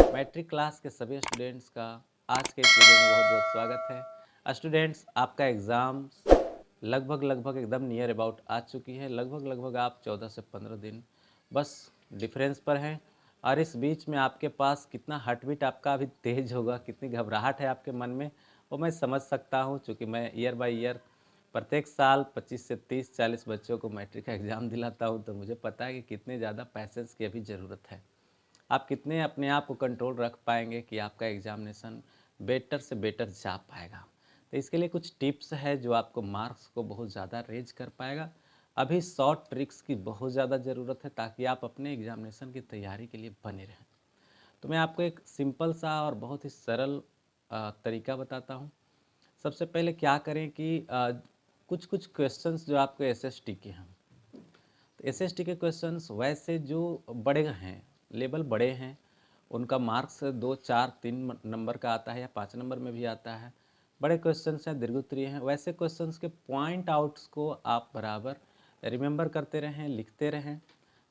Matric class के सभी students का आज के इस वीडियो में बहुत बहुत स्वागत है। स्टूडेंट्स, आपका एग्ज़ाम लगभग एकदम नियर अबाउट आ चुकी है। लगभग आप 14 से 15 दिन बस डिफरेंस पर हैं। और इस बीच में आपके पास कितना हार्ट बीट आपका अभी तेज़ होगा, कितनी घबराहट है आपके मन में, वो मैं समझ सकता हूँ। चूँकि मैं ईयर बाय ईयर प्रत्येक साल 25 से 30-40 बच्चों को मैट्रिक का एग्ज़ाम दिलाता हूँ, तो मुझे पता है कि कितने ज़्यादा पैसेंस की अभी ज़रूरत है। आप कितने अपने आप को कंट्रोल रख पाएंगे कि आपका एग्जामिनेशन बेटर से बेटर जा पाएगा। तो इसके लिए कुछ टिप्स है जो आपको मार्क्स को बहुत ज़्यादा रेज कर पाएगा। अभी शॉर्ट ट्रिक्स की बहुत ज़्यादा ज़रूरत है ताकि आप अपने एग्जामिनेशन की तैयारी के लिए बने रहें। तो मैं आपको एक सिंपल सा और बहुत ही सरल तरीका बताता हूँ। सबसे पहले क्या करें कि कुछ कुछ क्वेश्चंस जो आपके एसएसटी के हैं, तो एसएसटी के क्वेश्चंस वैसे जो बड़े हैं, लेवल बड़े हैं, उनका मार्क्स 2, 4, 3 नंबर का आता है या 5 नंबर में भी आता है। बड़े क्वेश्चंस हैं, दीर्घोत्तरीय हैं, वैसे क्वेश्चंस के पॉइंट आउट्स को आप बराबर रिमेंबर करते रहें, लिखते रहें,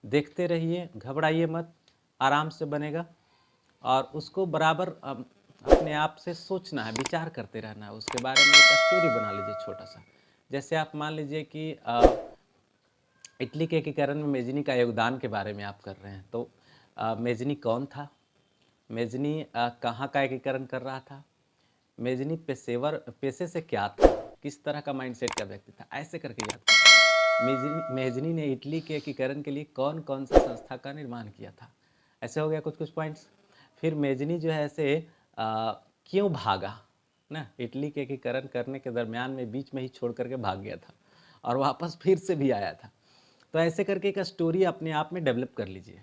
देखते रहिए, घबराइए मत, आराम से बनेगा। और उसको बराबर अपने आप से सोचना है, विचार करते रहना है, उसके बारे में एक स्टोरी बना लीजिए छोटा सा। जैसे आप मान लीजिए कि इटली के एकीकरण में मेजनी का योगदान के बारे में आप कर रहे हैं, तो मेजनी कौन था, मेजनी कहाँ का एकीकरण कर रहा था, मेजनी पेशे से क्या था, किस तरह का माइंडसेट का व्यक्ति था, ऐसे करके याद करें। मेजनी ने इटली के एकीकरण के लिए कौन कौन सा संस्था का निर्माण किया था। ऐसे हो गया कुछ कुछ पॉइंट्स। फिर मेजनी जो है ऐसे क्यों भागा ना, इटली के एकीकरण करने के दरमियान में बीच में ही छोड़ करके भाग गया था और वापस फिर से भी आया था। तो ऐसे करके एक स्टोरी अपने आप में डेवलप कर लीजिए।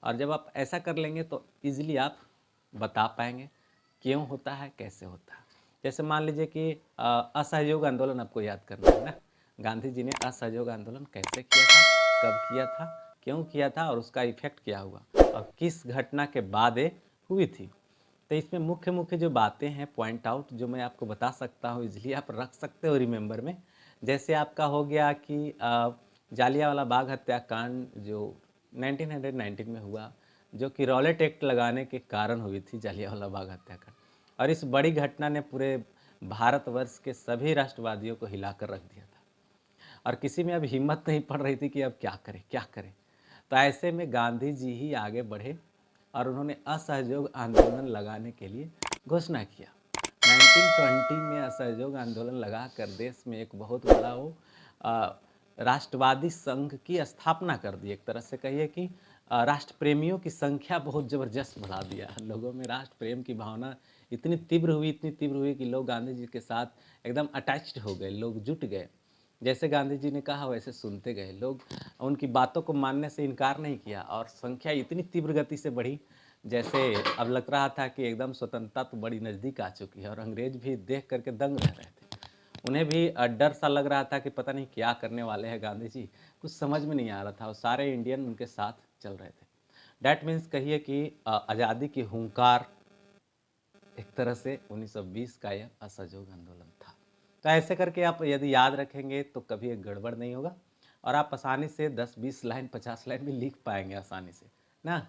और जब आप ऐसा कर लेंगे तो इजीली आप बता पाएंगे क्यों होता है, कैसे होता है। जैसे मान लीजिए कि असहयोग आंदोलन आपको याद करना है ना। गांधी जी ने असहयोग आंदोलन कैसे किया था, कब किया था, क्यों किया था और उसका इफेक्ट क्या हुआ और किस घटना के बाद ये हुई थी। तो इसमें मुख्य मुख्य जो बातें हैं, पॉइंट आउट जो मैं आपको बता सकता हूँ, इजीली आप रख सकते हो रिमेंबर में। जैसे आपका हो गया कि जालियांवाला बाग हत्याकांड जो 1919 में हुआ, जो कि रॉलेट एक्ट लगाने के कारण हुई थी जालियांवाला बाग हत्याकांड। और इस बड़ी घटना ने पूरे भारतवर्ष के सभी राष्ट्रवादियों को हिलाकर रख दिया था और किसी में अब हिम्मत नहीं पड़ रही थी कि अब क्या करें क्या करें। तो ऐसे में गांधी जी ही आगे बढ़े और उन्होंने असहयोग आंदोलन लगाने के लिए घोषणा किया। 1920 में असहयोग आंदोलन लगाकर देश में एक बहुत बड़ा वो राष्ट्रवादी संघ की स्थापना कर दी। एक तरह से कहिए कि राष्ट्र प्रेमियों की संख्या बहुत ज़बरदस्त बढ़ा दिया। लोगों में राष्ट्र प्रेम की भावना इतनी तीव्र हुई कि लोग गांधी जी के साथ एकदम अटैच्ड हो गए, लोग जुट गए। जैसे गांधी जी ने कहा वैसे सुनते गए लोग, उनकी बातों को मानने से इनकार नहीं किया और संख्या इतनी तीव्र गति से बढ़ी जैसे अब लग रहा था कि एकदम स्वतंत्रता तो बड़ी नज़दीक आ चुकी है। और अंग्रेज भी देख करके दंग रह रहे थे, उन्हें भी डर सा लग रहा था कि पता नहीं क्या करने वाले हैं गांधी जी, कुछ समझ में नहीं आ रहा था और सारे इंडियन उनके साथ चल रहे थे। डैट मीन्स कहिए कि आज़ादी की हुंकार एक तरह से 1920 का यह असहयोग आंदोलन था। तो ऐसे करके आप यदि याद रखेंगे तो कभी एक गड़बड़ नहीं होगा और आप आसानी से 10-20 लाइन 50 लाइन भी लिख पाएंगे आसानी से ना।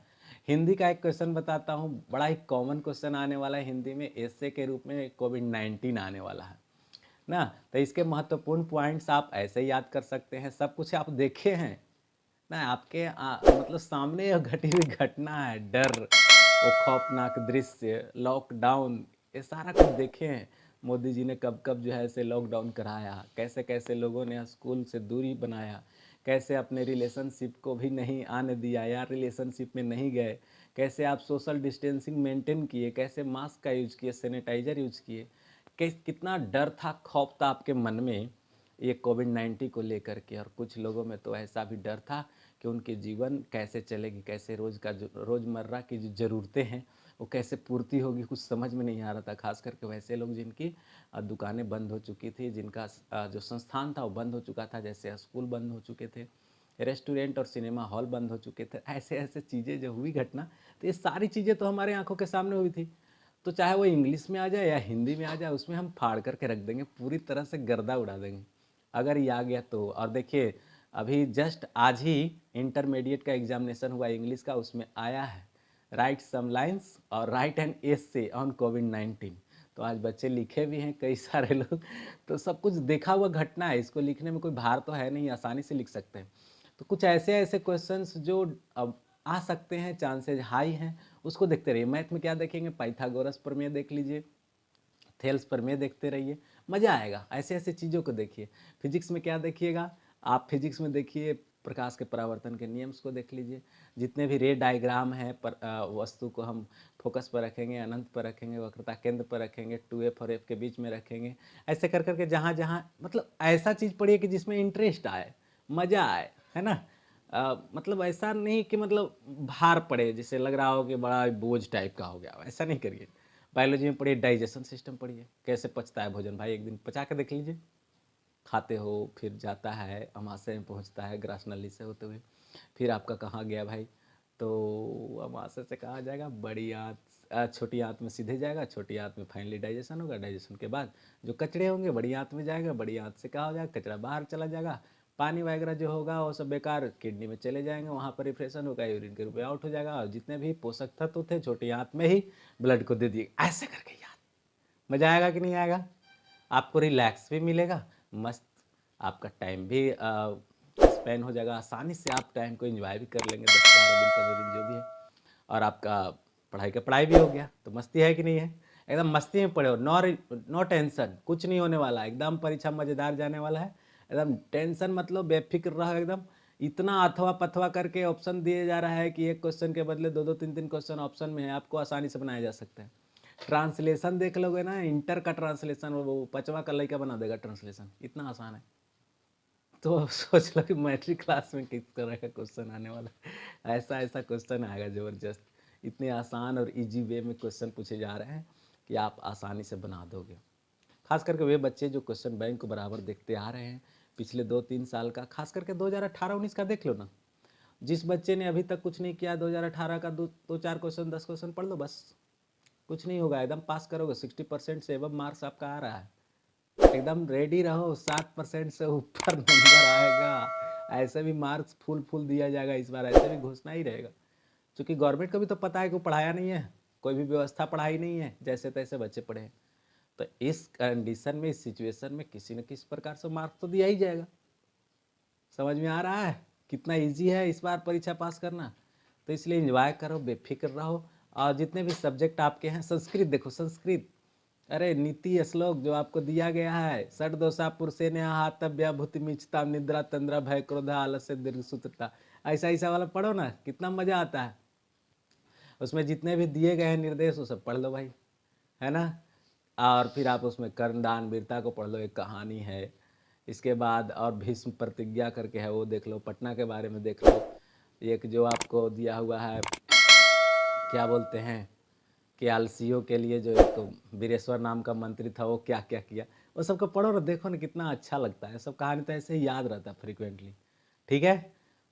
हिंदी का एक क्वेश्चन बताता हूँ, बड़ा ही कॉमन क्वेश्चन आने वाला है हिंदी में एसे के रूप में, कोविड-19 आने वाला है ना। तो इसके महत्वपूर्ण पॉइंट्स आप ऐसे ही याद कर सकते हैं, सब कुछ आप देखे हैं ना, आपके मतलब सामने यह घटी हुई घटना है, डर, वो खौफनाक दृश्य, लॉकडाउन, ये सारा कुछ देखे हैं। मोदी जी ने कब कब जो है ऐसे लॉकडाउन कराया, कैसे कैसे लोगों ने स्कूल से दूरी बनाया, कैसे अपने रिलेशनशिप को भी नहीं आने दिया या रिलेशनशिप में नहीं गए, कैसे आप सोशल डिस्टेंसिंग मेंटेन किए, कैसे मास्क का यूज किए, सैनिटाइजर यूज किए, कितना डर था, खौफ था आपके मन में ये कोविड-19 को लेकर के। और कुछ लोगों में तो ऐसा भी डर था कि उनके जीवन कैसे चलेगी, कैसे रोज़मर्रा की जो ज़रूरतें हैं वो कैसे पूर्ति होगी, कुछ समझ में नहीं आ रहा था। खास करके वैसे लोग जिनकी दुकानें बंद हो चुकी थी, जिनका जो संस्थान था वो बंद हो चुका था, जैसे स्कूल बंद हो चुके थे, रेस्टोरेंट और सिनेमा हॉल बंद हो चुके थे। ऐसे ऐसे चीज़ें जो हुई घटना, तो ये सारी चीज़ें तो हमारे आंखों के सामने हुई थी। तो चाहे वो इंग्लिश में आ जाए या हिंदी में आ जाए, उसमें हम फाड़ करके रख देंगे, पूरी तरह से गर्दा उड़ा देंगे अगर ये आ गया तो। और देखिए अभी जस्ट आज ही इंटरमीडिएट का एग्जामिनेशन हुआ इंग्लिश का, उसमें आया है राइट सम लाइन्स और राइट एन एसे ऑन कोविड-19। तो आज बच्चे लिखे भी हैं कई सारे लोग, तो सब कुछ देखा हुआ घटना है, इसको लिखने में कोई भार तो है नहीं, आसानी से लिख सकते हैं। तो कुछ ऐसे-ऐसे क्वेश्चंस जो अब आ सकते हैं, चांसेस हाई हैं, उसको देखते रहिए। मैथ में क्या देखेंगे, पाइथागोरस प्रमेय देख लीजिए, थेल्स प्रमेय देखते रहिए, मज़ा आएगा। ऐसे-ऐसे चीज़ों को देखिए। फिजिक्स में क्या देखिएगा, आप फिजिक्स में देखिए प्रकाश के परावर्तन के नियम्स को देख लीजिए। जितने भी रे डायग्राम हैं वस्तु को हम फोकस पर रखेंगे, अनंत पर रखेंगे, वक्रता केंद्र पर रखेंगे, 2f और f के बीच में रखेंगे। ऐसे कर कर के जहाँ-जहाँ मतलब ऐसा चीज़ पढ़िए कि जिसमें इंटरेस्ट आए, मज़ा आए, है ना? मतलब ऐसा नहीं कि मतलब भार पड़े, जैसे लग रहा हो कि बड़ा बोझ टाइप का हो गया, वैसा नहीं करिए। बायोलॉजी में पढ़िए, डाइजेशन सिस्टम पढ़िए, कैसे पचता है भोजन। भाई एक दिन पचा के देख लीजिए, खाते हो, फिर जाता है अमाशय में पहुंचता है ग्रास नली से होते हुए, फिर आपका कहाँ गया भाई, तो अमाशय से कहाँ जाएगा, बड़ी आंत, छोटी आंत में सीधे जाएगा, छोटी आंत में फाइनली डाइजेशन होगा, डाइजेशन के बाद जो कचरे होंगे बड़ी आंत में जाएगा, बड़ी आंत से कहाँ हो जाएगा, कचरा बाहर चला जाएगा, पानी वगैरह जो होगा वो सब बेकार किडनी में चले जाएंगे, वहाँ पर रिफ्रेशन होगा, यूरिन के रूप में आउट हो जाएगा, और जितने भी पोषक तत्व थे छोटी आंत में ही ब्लड को दे दिए। ऐसे करके याद, मजा आएगा कि नहीं आएगा? आपको रिलैक्स भी मिलेगा, मस्त आपका टाइम भी स्पेंड हो जाएगा, आसानी से आप टाइम को एंजॉय भी कर लेंगे, 10-12 दिन 15 दिन जो भी है, और आपका पढ़ाई का पढ़ाई भी हो गया। तो मस्ती है कि नहीं है? एकदम मस्ती में पढ़े हो, नो टेंशन, कुछ नहीं होने वाला, एकदम परीक्षा मज़ेदार जाने वाला है। एकदम टेंशन मतलब बेफिक्र रहो एकदम। इतना अथवा पथवा करके ऑप्शन दिए जा रहा है कि एक क्वेश्चन के बदले 2-2 3-3 क्वेश्चन ऑप्शन में है, आपको आसानी से बनाया जा सकता है। ट्रांसलेशन देख लोगे ना, इंटर का ट्रांसलेशन वो 5वां का लड़का बना देगा ट्रांसलेशन, इतना आसान है। तो सोच लो कि मैट्रिक क्लास में किस तरह का क्वेश्चन आने वाला है। ऐसा ऐसा क्वेश्चन आएगा ज़बरदस्त, इतने आसान और इजी वे में क्वेश्चन पूछे जा रहे हैं कि आप आसानी से बना दोगे। खास करके वे बच्चे जो क्वेश्चन बैंक को बराबर देखते आ रहे हैं पिछले 2-3 साल का, खास करके 2018-19 का देख लो ना। जिस बच्चे ने अभी तक कुछ नहीं किया, 2018 का दो चार क्वेश्चन 10 क्वेश्चन पढ़ लो बस, कुछ नहीं होगा, एकदम पास करोगे। 60% से एबव मार्क्स आपका आ रहा है, एकदम रेडी रहो, 7% से ऊपर नंबर आएगा। ऐसे भी मार्क्स फुल फुल दिया जाएगा इस बार, ऐसे भी घोषणा ही रहेगा, क्योंकि गवर्नमेंट को भी तो पता है कि वो पढ़ाया नहीं है, कोई भी व्यवस्था पढ़ाई नहीं है, जैसे तैसे बच्चे पढ़े हैं। तो इस कंडीशन में, इस सिचुएशन में किसी न किसी प्रकार से मार्क्स तो दिया ही जाएगा। समझ में आ रहा है कितना इजी है इस बार परीक्षा पास करना? तो इसलिए एंजॉय करो, बेफिक्र रहो। और जितने भी सब्जेक्ट आपके हैं, संस्कृत देखो, संस्कृत, अरे नीति श्लोक जो आपको दिया गया है, षड दोषा पुरुषेण हातव्या भूतिमिच्छता निद्रा तंद्रा भय क्रोध आलस्य दीर्घ सूत्रता, ऐसा ऐसा वाला पढ़ो ना, कितना मजा आता है। उसमें जितने भी दिए गए हैं निर्देश वो सब पढ़ लो भाई, है ना। और फिर आप उसमें कर्णदान वीरता को पढ़ लो, एक कहानी है। इसके बाद और भीष्म प्रतिज्ञा करके है, वो देख लो, पटना के बारे में देख लो। एक जो आपको दिया हुआ है, क्या बोलते हैं, कि आलसियों के लिए जो एक वीरेश्वर नाम का मंत्री था, वो क्या क्या किया, वो सबको पढ़ो ना, देखो ना कितना अच्छा लगता है। सब कहानी तो ऐसे ही याद रहता है फ्रिक्वेंटली। ठीक है,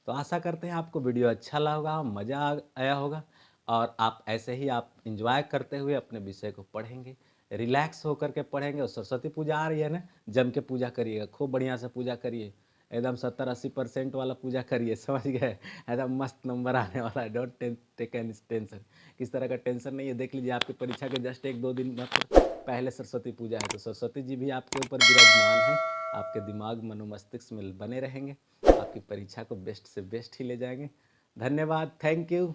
तो आशा करते हैं आपको वीडियो अच्छा लगा होगा, मज़ा आया होगा, और आप ऐसे ही आप इंजॉय करते हुए अपने विषय को पढ़ेंगे, रिलैक्स होकर के पढ़ेंगे। और सरस्वती पूजा आ रही है ना, जम के पूजा करिएगा, खूब बढ़िया से पूजा करिए, एकदम 70-80% वाला पूजा करिए, समझ गए, एकदम मस्त नंबर आने वाला है। डोंट टेक एनी टेंशन, किस तरह का टेंशन नहीं है। देख लीजिए आपकी परीक्षा के जस्ट 1-2 दिन पहले सरस्वती पूजा है, तो सरस्वती जी भी आपके ऊपर विराजमान है, आपके दिमाग मनोमस्तिष्क में बने रहेंगे, आपकी परीक्षा को बेस्ट से बेस्ट ही ले जाएंगे। धन्यवाद, थैंक यू।